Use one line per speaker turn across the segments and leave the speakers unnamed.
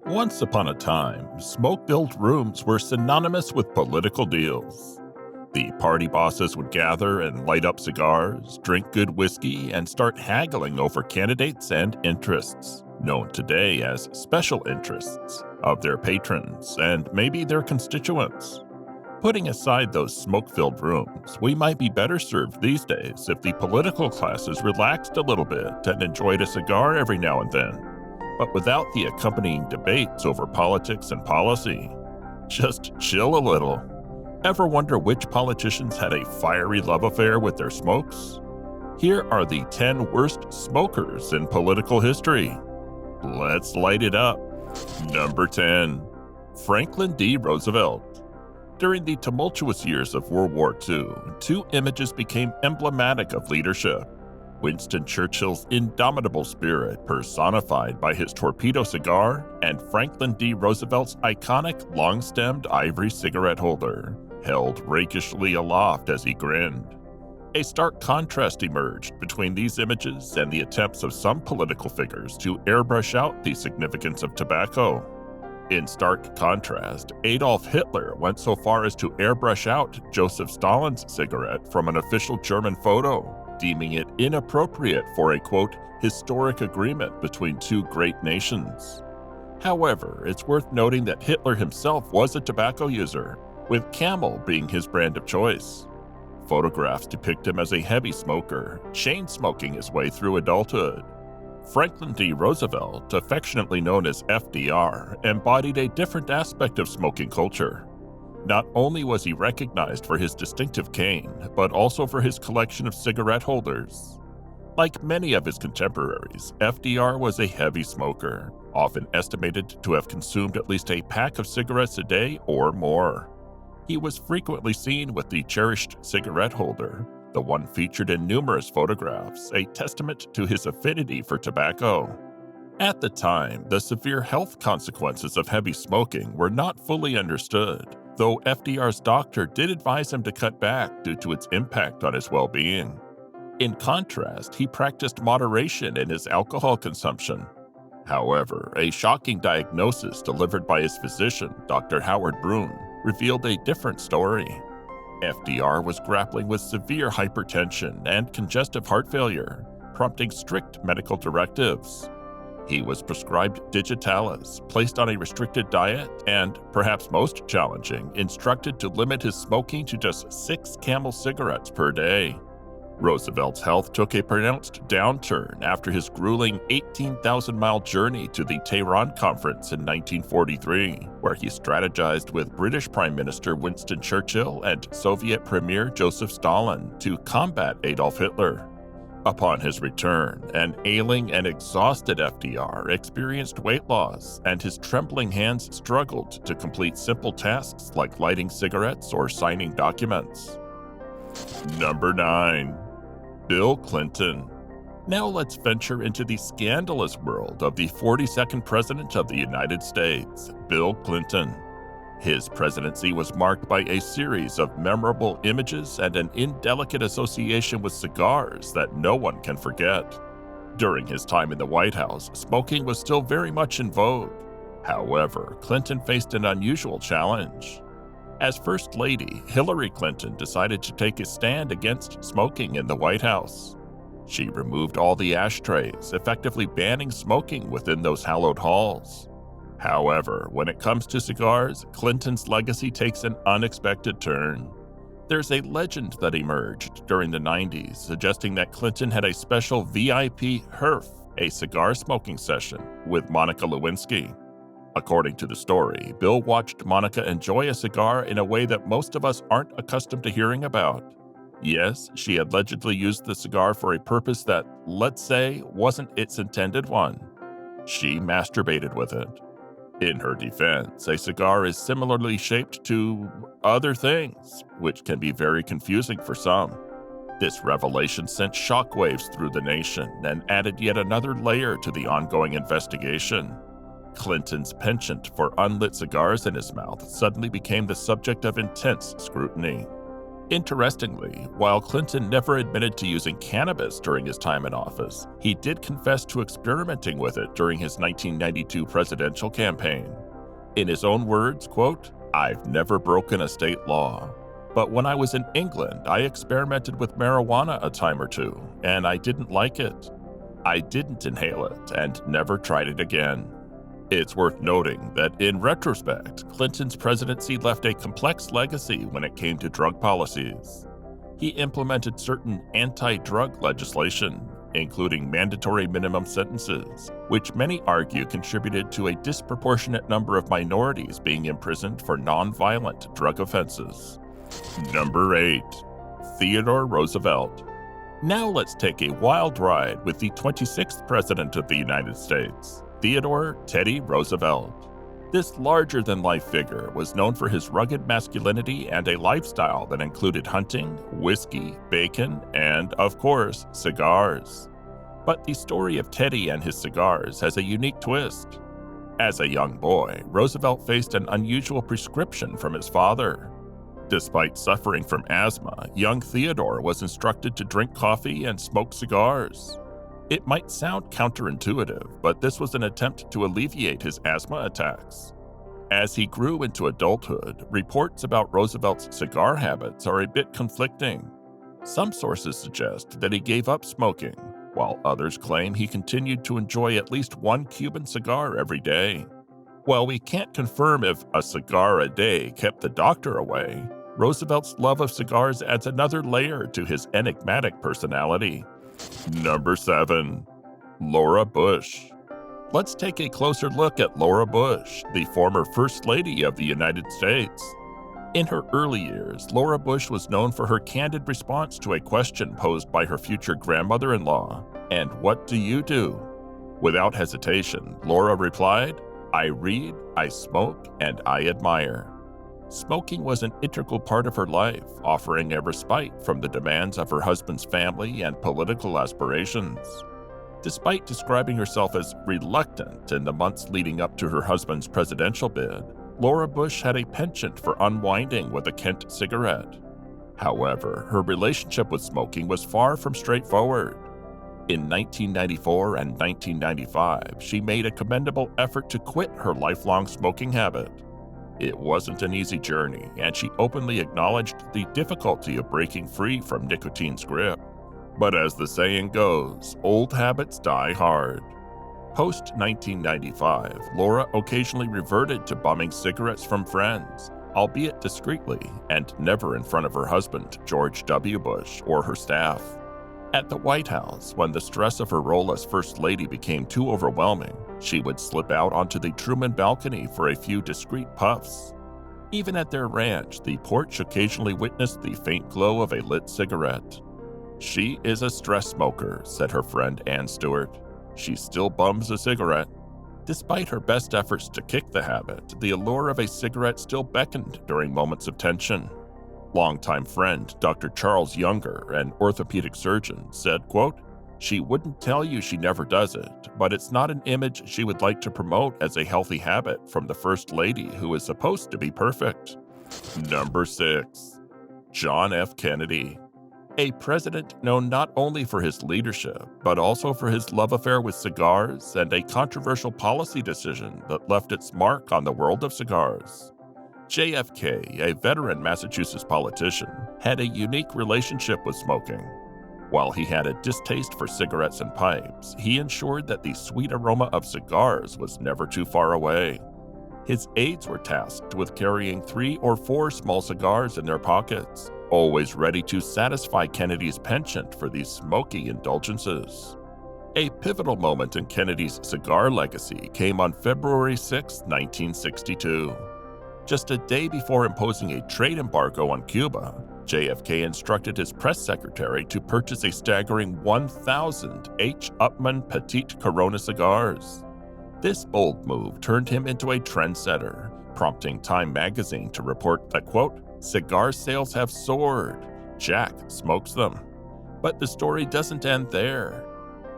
Once upon a time, smoke-filled rooms were synonymous with political deals. The party bosses would gather and light up cigars, drink good whiskey, and start haggling over candidates and interests, known today as special interests, of their patrons and maybe their constituents. Putting aside those smoke-filled rooms, we might be better served these days if the political classes relaxed a little bit and enjoyed a cigar every now and then, but without the accompanying debates over politics and policy. Just chill a little. Ever wonder which politicians had a fiery love affair with their smokes? Here are the 10 worst smokers in political history. Let's light it up. Number 10. Franklin D. Roosevelt. During the tumultuous years of World War II, two images became emblematic of leadership. Winston Churchill's indomitable spirit personified by his torpedo cigar, and Franklin D. Roosevelt's iconic long-stemmed ivory cigarette holder, held rakishly aloft as he grinned. A stark contrast emerged between these images and the attempts of some political figures to airbrush out the significance of tobacco. In stark contrast, Adolf Hitler went so far as to airbrush out Joseph Stalin's cigarette from an official German photo, deeming it inappropriate for a, quote, historic agreement between two great nations. However, it's worth noting that Hitler himself was a tobacco user, with Camel being his brand of choice. Photographs depict him as a heavy smoker, chain-smoking his way through adulthood. Franklin D. Roosevelt, affectionately known as FDR, embodied a different aspect of smoking culture. Not only was he recognized for his distinctive cane, but also for his collection of cigarette holders. Like many of his contemporaries, FDR was a heavy smoker, often estimated to have consumed at least a pack of cigarettes a day or more. He was frequently seen with the cherished cigarette holder, the one featured in numerous photographs, a testament to his affinity for tobacco. At the time, the severe health consequences of heavy smoking were not fully understood, though FDR's doctor did advise him to cut back due to its impact on his well-being. In contrast, he practiced moderation in his alcohol consumption. However, a shocking diagnosis delivered by his physician, Dr. Howard Brune, revealed a different story. FDR was grappling with severe hypertension and congestive heart failure, prompting strict medical directives. He was prescribed digitalis, placed on a restricted diet, and, perhaps most challenging, instructed to limit his smoking to just 6 Camel cigarettes per day. Roosevelt's health took a pronounced downturn after his grueling 18,000-mile journey to the Tehran Conference in 1943, where he strategized with British Prime Minister Winston Churchill and Soviet Premier Joseph Stalin to combat Adolf Hitler. Upon his return, an ailing and exhausted FDR experienced weight loss, and his trembling hands struggled to complete simple tasks like lighting cigarettes or signing documents. Number 9. Bill Clinton. Now let's venture into the scandalous world of the 42nd President of the United States, Bill Clinton. His presidency was marked by a series of memorable images and an indelicate association with cigars that no one can forget. During his time in the White House, smoking was still very much in vogue. However, Clinton faced an unusual challenge. As First Lady, Hillary Clinton decided to take a stand against smoking in the White House. She removed all the ashtrays, effectively banning smoking within those hallowed halls. However, when it comes to cigars, Clinton's legacy takes an unexpected turn. There's a legend that emerged during the 90s suggesting that Clinton had a special VIP HERF, a cigar smoking session, with Monica Lewinsky. According to the story, Bill watched Monica enjoy a cigar in a way that most of us aren't accustomed to hearing about. Yes, she allegedly used the cigar for a purpose that, let's say, wasn't its intended one. She masturbated with it. In her defense, a cigar is similarly shaped to other things, which can be very confusing for some. This revelation sent shockwaves through the nation and added yet another layer to the ongoing investigation. Clinton's penchant for unlit cigars in his mouth suddenly became the subject of intense scrutiny. Interestingly, while Clinton never admitted to using cannabis during his time in office, he did confess to experimenting with it during his 1992 presidential campaign. In his own words, quote, "I've never broken a state law. But when I was in England, I experimented with marijuana a time or two, and I didn't like it. I didn't inhale it and never tried it again." It's worth noting that in retrospect, Clinton's presidency left a complex legacy when it came to drug policies. He implemented certain anti-drug legislation, including mandatory minimum sentences, which many argue contributed to a disproportionate number of minorities being imprisoned for nonviolent drug offenses. Number 8. Theodore Roosevelt. Now let's take a wild ride with the 26th President of the United States, Theodore Teddy Roosevelt. This larger-than-life figure was known for his rugged masculinity and a lifestyle that included hunting, whiskey, bacon, and, of course, cigars. But the story of Teddy and his cigars has a unique twist. As a young boy, Roosevelt faced an unusual prescription from his father. Despite suffering from asthma, young Theodore was instructed to drink coffee and smoke cigars. It might sound counterintuitive, but this was an attempt to alleviate his asthma attacks. As he grew into adulthood, reports about Roosevelt's cigar habits are a bit conflicting. Some sources suggest that he gave up smoking, while others claim he continued to enjoy at least one Cuban cigar every day. While we can't confirm if a cigar a day kept the doctor away, Roosevelt's love of cigars adds another layer to his enigmatic personality. Number 7. Laura Bush. Let's take a closer look at Laura Bush, the former First Lady of the United States. In her early years, Laura Bush was known for her candid response to a question posed by her future grandmother-in-law, "And what do you do?" Without hesitation, Laura replied, "I read, I smoke, and I admire." Smoking was an integral part of her life, offering a respite from the demands of her husband's family and political aspirations. Despite describing herself as reluctant in the months leading up to her husband's presidential bid, Laura Bush had a penchant for unwinding with a Kent cigarette. However, her relationship with smoking was far from straightforward. In 1994 and 1995, she made a commendable effort to quit her lifelong smoking habit. It wasn't an easy journey, and she openly acknowledged the difficulty of breaking free from nicotine's grip. But as the saying goes, old habits die hard. Post-1995, Laura occasionally reverted to bumming cigarettes from friends, albeit discreetly and never in front of her husband, George W. Bush, or her staff. At the White House, when the stress of her role as First Lady became too overwhelming, she would slip out onto the Truman balcony for a few discreet puffs. Even at their ranch, the porch occasionally witnessed the faint glow of a lit cigarette. "She is a stress smoker," said her friend Ann Stewart. "She still bums a cigarette." Despite her best efforts to kick the habit, the allure of a cigarette still beckoned during moments of tension. Longtime friend Dr. Charles Younger, an orthopedic surgeon, said, quote, "She wouldn't tell you she never does it, but it's not an image she would like to promote as a healthy habit from the First Lady who is supposed to be perfect." Number 6. John F. Kennedy. A president known not only for his leadership, but also for his love affair with cigars and a controversial policy decision that left its mark on the world of cigars. JFK, a veteran Massachusetts politician, had a unique relationship with smoking. While he had a distaste for cigarettes and pipes, he ensured that the sweet aroma of cigars was never too far away. His aides were tasked with carrying 3 or 4 small cigars in their pockets, always ready to satisfy Kennedy's penchant for these smoky indulgences. A pivotal moment in Kennedy's cigar legacy came on February 6, 1962. Just a day before imposing a trade embargo on Cuba, JFK instructed his press secretary to purchase a staggering 1,000 H. Upmann Petite Corona cigars. This bold move turned him into a trendsetter, prompting Time magazine to report that, quote, "Cigar sales have soared. Jack smokes them." But the story doesn't end there.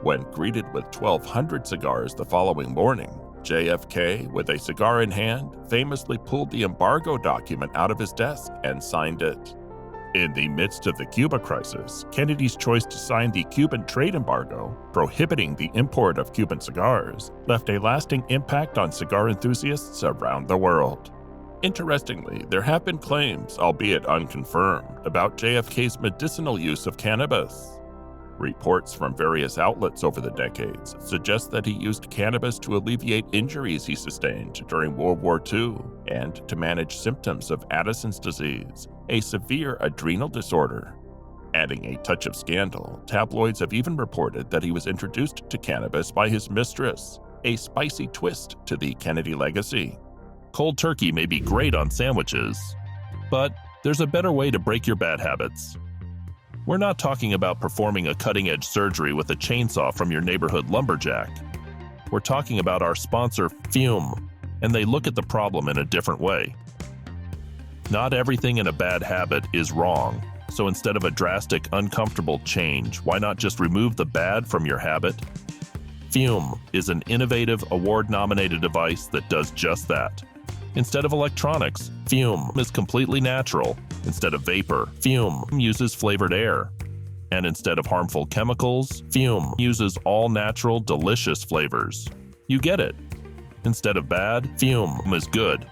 When greeted with 1,200 cigars the following morning, JFK, with a cigar in hand, famously pulled the embargo document out of his desk and signed it. In the midst of the Cuba crisis, Kennedy's choice to sign the Cuban trade embargo, prohibiting the import of Cuban cigars, left a lasting impact on cigar enthusiasts around the world. Interestingly, there have been claims, albeit unconfirmed, about JFK's medicinal use of cannabis. Reports from various outlets over the decades suggest that he used cannabis to alleviate injuries he sustained during World War II and to manage symptoms of Addison's disease, a severe adrenal disorder. Adding a touch of scandal, tabloids have even reported that he was introduced to cannabis by his mistress, a spicy twist to the Kennedy legacy.
Cold turkey may be great on sandwiches, but there's a better way to break your bad habits. We're not talking about performing a cutting-edge surgery with a chainsaw from your neighborhood lumberjack. We're talking about our sponsor, Fume, and they look at the problem in a different way. Not everything in a bad habit is wrong, so instead of a drastic, uncomfortable change, why not just remove the bad from your habit? Fume is an innovative, award-nominated device that does just that. Instead of electronics, Fume is completely natural. Instead of vapor, Fume uses flavored air. And instead of harmful chemicals, Fume uses all-natural, delicious flavors. You get it. Instead of bad, Fume is good.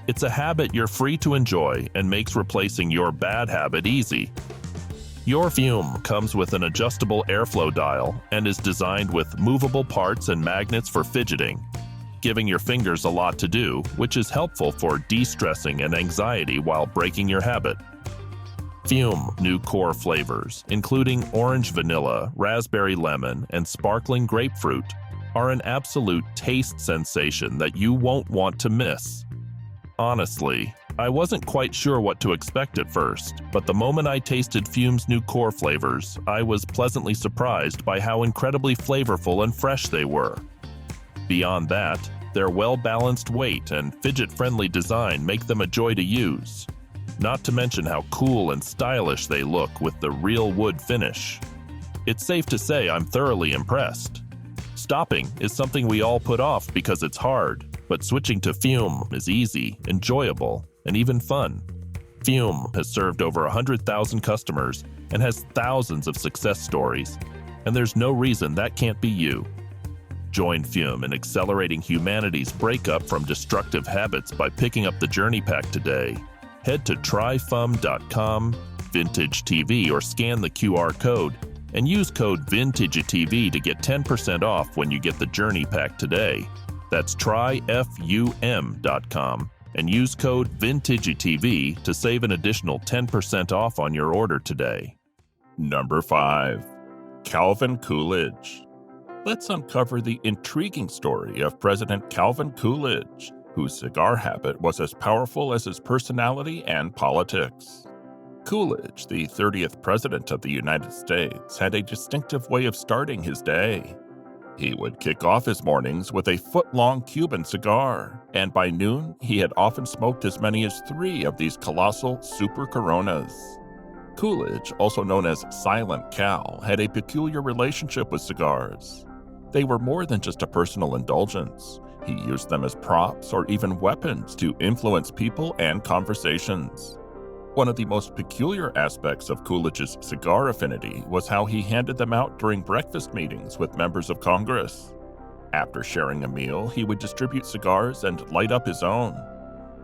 It's a habit you're free to enjoy and makes replacing your bad habit easy. Your Fume comes with an adjustable airflow dial and is designed with movable parts and magnets for fidgeting, giving your fingers a lot to do, which is helpful for de-stressing and anxiety while breaking your habit. Fume new core flavors, including orange vanilla, raspberry lemon, and sparkling grapefruit, are an absolute taste sensation that you won't want to miss. Honestly, I wasn't quite sure what to expect at first, but the moment I tasted Fume's new core flavors, I was pleasantly surprised by how incredibly flavorful and fresh they were. Beyond that, their well-balanced weight and fidget-friendly design make them a joy to use. Not to mention how cool and stylish they look with the real wood finish. It's safe to say I'm thoroughly impressed. Stopping is something we all put off because it's hard, but switching to Fume is easy, enjoyable, and even fun. Fume has served over 100,000 customers and has thousands of success stories, and there's no reason that can't be you. Join Fume in accelerating humanity's breakup from destructive habits by picking up the Journey Pack today. Head to tryfum.com, Vintage TV, or scan the QR code and use code VintageTV to get 10% off when you get the Journey Pack today. That's tryfum.com and use code VintageTV to save an additional 10% off on your order today.
Number 5. Calvin Coolidge. Let's uncover the intriguing story of President Calvin Coolidge, whose cigar habit was as powerful as his personality and politics. Coolidge, the 30th President of the United States, had a distinctive way of starting his day. He would kick off his mornings with a foot-long Cuban cigar, and by noon, he had often smoked as many as 3 of these colossal Super Coronas. Coolidge, also known as Silent Cal, had a peculiar relationship with cigars. They were more than just a personal indulgence. He used them as props or even weapons to influence people and conversations. One of the most peculiar aspects of Coolidge's cigar affinity was how he handed them out during breakfast meetings with members of Congress. After sharing a meal, he would distribute cigars and light up his own.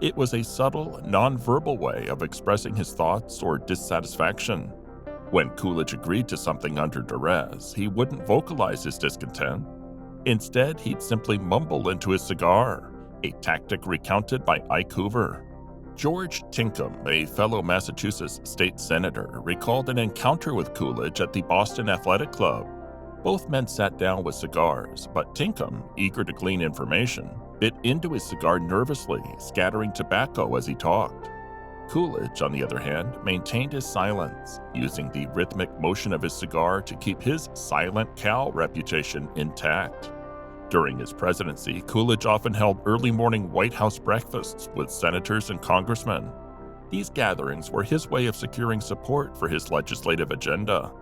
It was a subtle, non-verbal way of expressing his thoughts or dissatisfaction. When Coolidge agreed to something under duress, he wouldn't vocalize his discontent. Instead, he'd simply mumble into his cigar, a tactic recounted by Ike Hoover. George Tinkham, a fellow Massachusetts state senator, recalled an encounter with Coolidge at the Boston Athletic Club. Both men sat down with cigars, but Tinkham, eager to glean information, bit into his cigar nervously, scattering tobacco as he talked. Coolidge, on the other hand, maintained his silence, using the rhythmic motion of his cigar to keep his Silent Cal reputation intact. During his presidency, Coolidge often held early morning White House breakfasts with senators and congressmen. These gatherings were his way of securing support for his legislative agenda.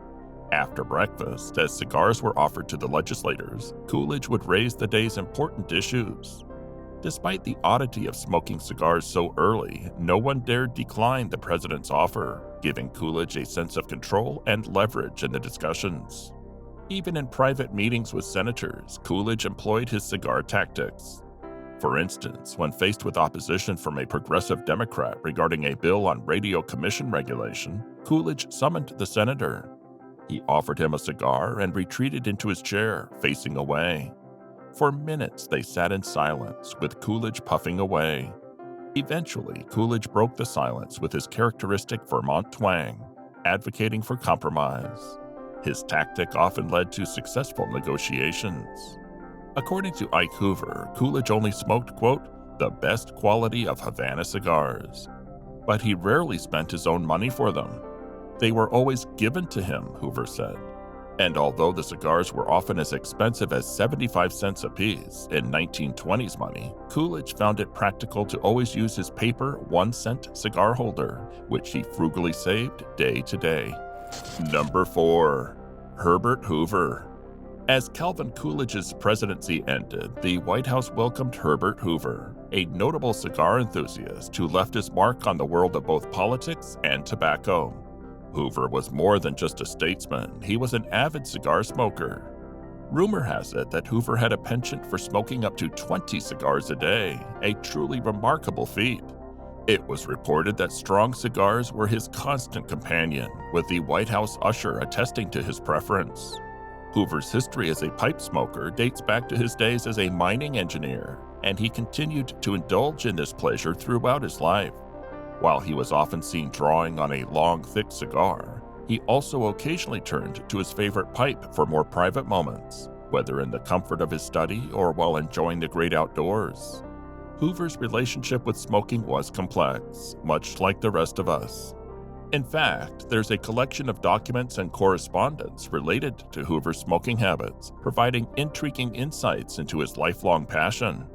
After breakfast, as cigars were offered to the legislators, Coolidge would raise the day's important issues. Despite the oddity of smoking cigars so early, no one dared decline the president's offer, giving Coolidge a sense of control and leverage in the discussions. Even in private meetings with senators, Coolidge employed his cigar tactics. For instance, when faced with opposition from a progressive Democrat regarding a bill on radio commission regulation, Coolidge summoned the senator. He offered him a cigar and retreated into his chair, facing away. For minutes, they sat in silence, with Coolidge puffing away. Eventually, Coolidge broke the silence with his characteristic Vermont twang, advocating for compromise. His tactic often led to successful negotiations. According to Ike Hoover, Coolidge only smoked, quote, the best quality of Havana cigars. But he rarely spent his own money for them. They were always given to him, Hoover said. And although the cigars were often as expensive as 75 cents apiece in 1920s money, Coolidge found it practical to always use his paper 1-cent cigar holder, which he frugally saved day to day. Number 4. Herbert Hoover. As Calvin Coolidge's presidency ended, the White House welcomed Herbert Hoover, a notable cigar enthusiast who left his mark on the world of both politics and tobacco. Hoover was more than just a statesman, he was an avid cigar smoker. Rumor has it that Hoover had a penchant for smoking up to 20 cigars a day, a truly remarkable feat. It was reported that strong cigars were his constant companion, with the White House usher attesting to his preference. Hoover's history as a pipe smoker dates back to his days as a mining engineer, and he continued to indulge in this pleasure throughout his life. While he was often seen drawing on a long, thick cigar, he also occasionally turned to his favorite pipe for more private moments, whether in the comfort of his study or while enjoying the great outdoors. Hoover's relationship with smoking was complex, much like the rest of us. In fact, there's a collection of documents and correspondence related to Hoover's smoking habits, providing intriguing insights into his lifelong passion.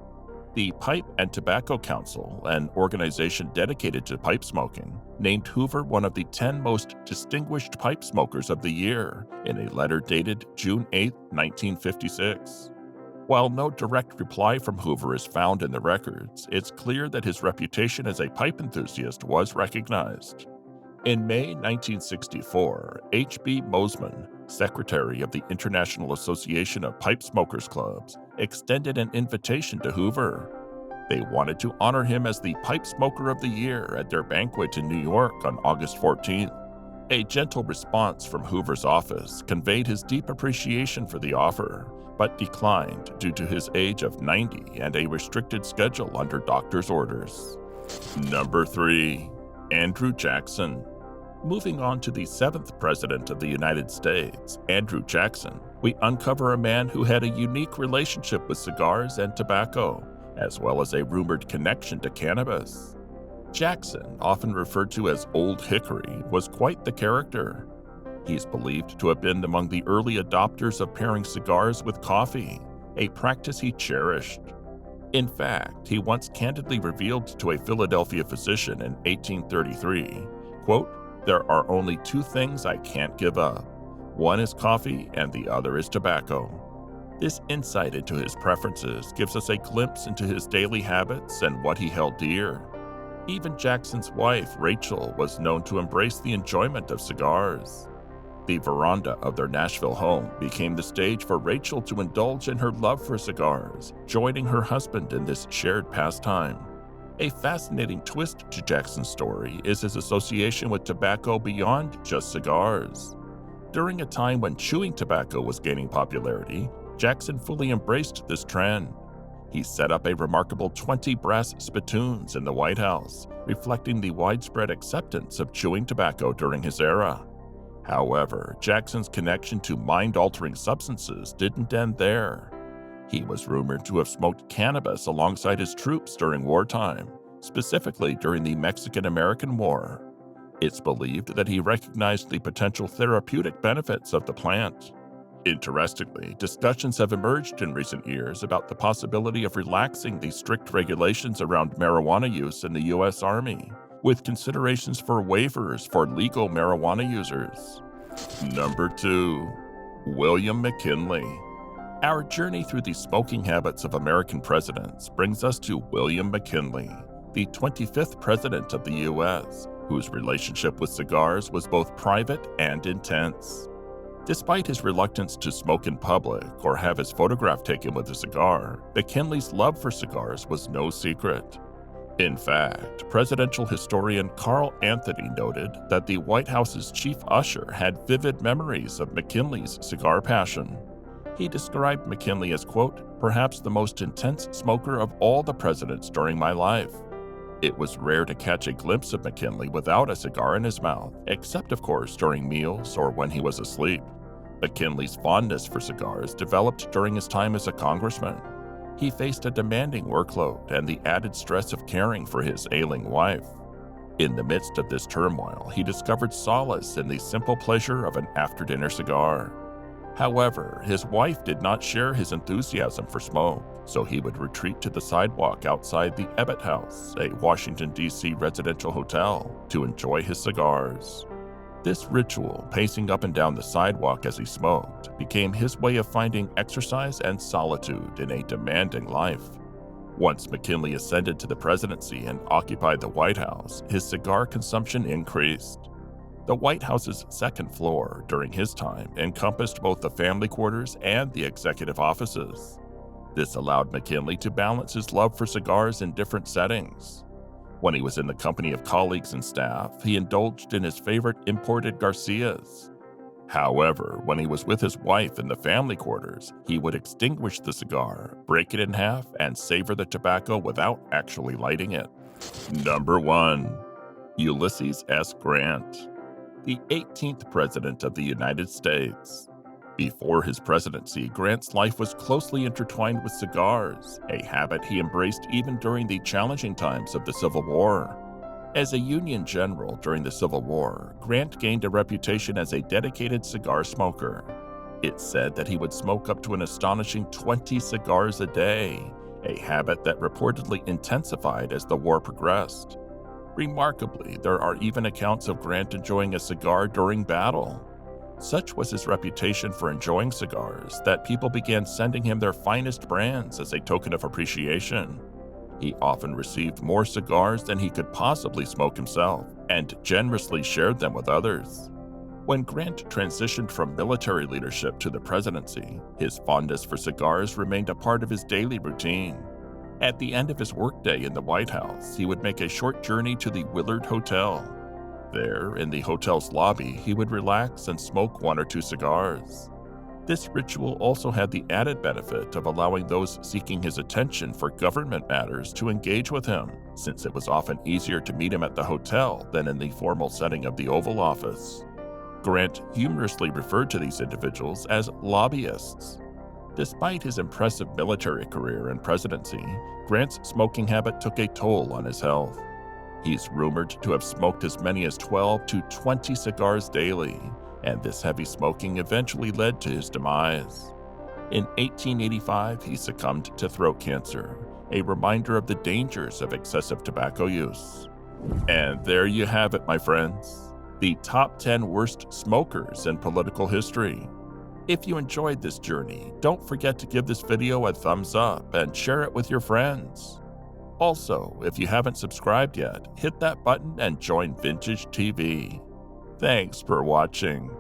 The Pipe and Tobacco Council, an organization dedicated to pipe smoking, named Hoover one of the 10 most distinguished pipe smokers of the year in a letter dated June 8, 1956. While no direct reply from Hoover is found in the records, it's clear that his reputation as a pipe enthusiast was recognized. In May 1964, H.B. Mosman, secretary of the International Association of Pipe Smokers Clubs, extended an invitation to Hoover. They wanted to honor him as the Pipe Smoker of the Year at their banquet in New York on August 14th. A gentle response from Hoover's office conveyed his deep appreciation for the offer, but declined due to his age of 90 and a restricted schedule under doctor's orders. Number 3. Andrew Jackson. Moving on to the 7th President of the United States, Andrew Jackson, we uncover a man who had a unique relationship with cigars and tobacco, as well as a rumored connection to cannabis. Jackson, often referred to as Old Hickory, was quite the character. He's believed to have been among the early adopters of pairing cigars with coffee, a practice he cherished. In fact, he once candidly revealed to a Philadelphia physician in 1833, quote, "There are only 2 things I can't give up. One is coffee and the other is tobacco." This insight into his preferences gives us a glimpse into his daily habits and what he held dear. Even Jackson's wife, Rachel, was known to embrace the enjoyment of cigars. The veranda of their Nashville home became the stage for Rachel to indulge in her love for cigars, joining her husband in this shared pastime. A fascinating twist to Jackson's story is his association with tobacco beyond just cigars. During a time when chewing tobacco was gaining popularity, Jackson fully embraced this trend. He set up a remarkable 20 brass spittoons in the White House, reflecting the widespread acceptance of chewing tobacco during his era. However, Jackson's connection to mind-altering substances didn't end there. He was rumored to have smoked cannabis alongside his troops during wartime, specifically during the Mexican-American War. It's believed that he recognized the potential therapeutic benefits of the plant. Interestingly, discussions have emerged in recent years about the possibility of relaxing the strict regulations around marijuana use in the U.S. Army, with considerations for waivers for legal marijuana users. Number 2. William McKinley. Our journey through the smoking habits of American presidents brings us to William McKinley, the 25th president of the U.S., whose relationship with cigars was both private and intense. Despite his reluctance to smoke in public or have his photograph taken with a cigar, McKinley's love for cigars was no secret. In fact, presidential historian Carl Anthony noted that the White House's chief usher had vivid memories of McKinley's cigar passion. He described McKinley as, quote, "perhaps the most intense smoker of all the presidents during my life." It was rare to catch a glimpse of McKinley without a cigar in his mouth, except of course during meals or when he was asleep. McKinley's fondness for cigars developed during his time as a congressman. He faced a demanding workload and the added stress of caring for his ailing wife. In the midst of this turmoil, he discovered solace in the simple pleasure of an after-dinner cigar. However, his wife did not share his enthusiasm for smoke, so he would retreat to the sidewalk outside the Ebbett House, a Washington, D.C. residential hotel, to enjoy his cigars. This ritual, pacing up and down the sidewalk as he smoked, became his way of finding exercise and solitude in a demanding life. Once McKinley ascended to the presidency and occupied the White House, his cigar consumption increased. The White House's second floor, during his time, encompassed both the family quarters and the executive offices. This allowed McKinley to balance his love for cigars in different settings. When he was in the company of colleagues and staff, he indulged in his favorite imported Garcias. However, when he was with his wife in the family quarters, he would extinguish the cigar, break it in half, and savor the tobacco without actually lighting it. Number 1. Ulysses S. Grant, the 18th President of the United States. Before his presidency, Grant's life was closely intertwined with cigars, a habit he embraced even during the challenging times of the Civil War. As a Union general during the Civil War, Grant gained a reputation as a dedicated cigar smoker. It's said that he would smoke up to an astonishing 20 cigars a day, a habit that reportedly intensified as the war progressed. Remarkably, there are even accounts of Grant enjoying a cigar during battle. Such was his reputation for enjoying cigars that people began sending him their finest brands as a token of appreciation. He often received more cigars than he could possibly smoke himself, and generously shared them with others. When Grant transitioned from military leadership to the presidency, his fondness for cigars remained a part of his daily routine. At the end of his workday in the White House, he would make a short journey to the Willard Hotel. There, in the hotel's lobby, he would relax and smoke 1 or 2 cigars. This ritual also had the added benefit of allowing those seeking his attention for government matters to engage with him, since it was often easier to meet him at the hotel than in the formal setting of the Oval Office. Grant humorously referred to these individuals as lobbyists. Despite his impressive military career and presidency, Grant's smoking habit took a toll on his health. He's rumored to have smoked as many as 12 to 20 cigars daily, and this heavy smoking eventually led to his demise. In 1885, he succumbed to throat cancer, a reminder of the dangers of excessive tobacco use. And there you have it, my friends, the top 10 worst smokers in political history. If you enjoyed this journey, don't forget to give this video a thumbs up and share it with your friends. Also, if you haven't subscribed yet, hit that button and join Vintage TV. Thanks for watching.